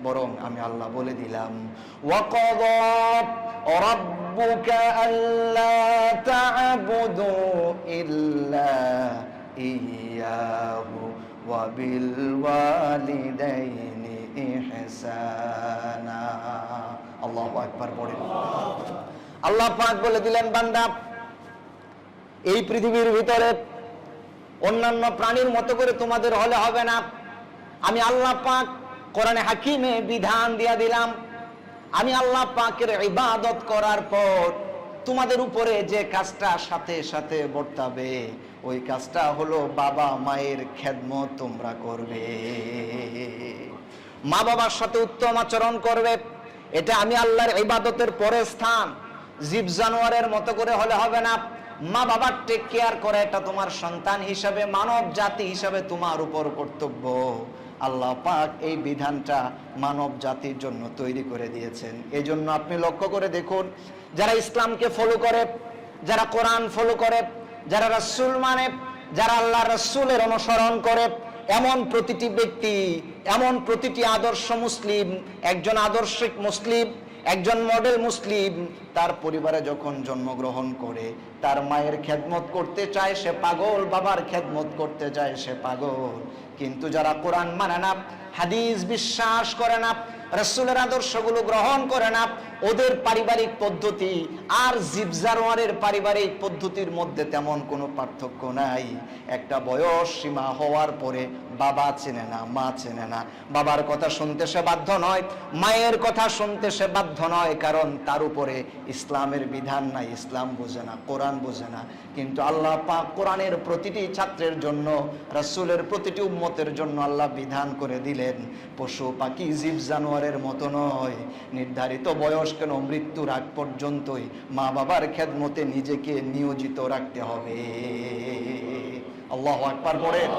বরং আমি আল্লাহ বলে দিলাম, ওয়াকাযা রাব্বুকা আল্লা তা'বুদু ইল্লা ইয়্যাহু ওয়া বিল ওয়ালিদাইনি ইহসানা। আল্লাহু আকবার পড়েন। আল্লাহ পাক বলে দিলেন, বান্দা এই পৃথিবীর ভিতরে অন্যান্য প্রাণীর মতো করে তোমাদের হলে হবে না। আমি আল্লাহ পাক কোরআনে হাকিমে বিধান দিয়ে দিলাম, আমি আল্লাহ পাকের ইবাদত করার পর তোমাদের উপরে যে কাজটা সাথে সাথে বর্তাবে ওই কাজটা হলো বাবা মায়ের খেদমত তোমরা করবে, মা বাবার সাথে উত্তম আচরণ করবে। এটা আমি আল্লাহর ইবাদতের পরে স্থান। জীব জানোয়ারের মতো করে হলে হবে না। মা বাবার টেক কেয়ার করে, এটা তোমার সন্তান হিসাবে, মানব জাতি হিসাবে তোমার উপর কর্তব্য। আল্লাহ পাক এই বিধানটা মানব জাতির জন্য তৈরি করে দিয়েছেন। এই জন্য আপনি লক্ষ্য করে দেখুন, যারা ইসলামকে ফলো করে, যারা কোরআন ফলো করে, যারা রাসূল মানে, যারা আল্লাহ রাসূলের অনুসরণ করে, এমন প্রতিটি ব্যক্তি, এমন প্রতিটি আদর্শ মুসলিম, একজন আদর্শিক মুসলিম, একজন মডেল মুসলিম, তার পরিবারে যখন জন্মগ্রহণ করে তার মায়ের খেদমত করতে চায় সে পাগল, বাবার খেদমত করতে চায় সে পাগল। কিন্তু যারা কোরআন মানে না, হাদিস বিশ্বাস করে না, রাসূলের আদর্শগুলো গ্রহণ করে না, ওদের পারিবারিক পদ্ধতি আর জীব জানোয়ারের পারিবারিক পদ্ধতির মধ্যে তেমন কোনো পার্থক্য নাই। একটা বয়স সীমা হওয়ার পরে বাবা চেনে না, মা চেনে না, বাবার কথা শুনতে সে বাধ্য নয়, মায়ের কথা শুনতে সে বাধ্য নয়, কারণ তার উপরে ইসলামের বিধান নাই, ইসলাম বোঝে না, কোরআন বোঝে না। কিন্তু আল্লাহ পাক কোরআনের প্রতিটি ছাত্রের জন্য, রাসূলের প্রতিটি উম্মতের জন্য আল্লাহ বিধান করে দিলেন, পশু পাখি জীব জানোয়ারের মতো নয়, নির্ধারিত বয়স কেন মৃত্যুর আগ পর্যন্তই মা বাবার খেদমতে নিজেকে নিয়োজিত রাখতে হবে। আল্লাহু আকবার পড়েন।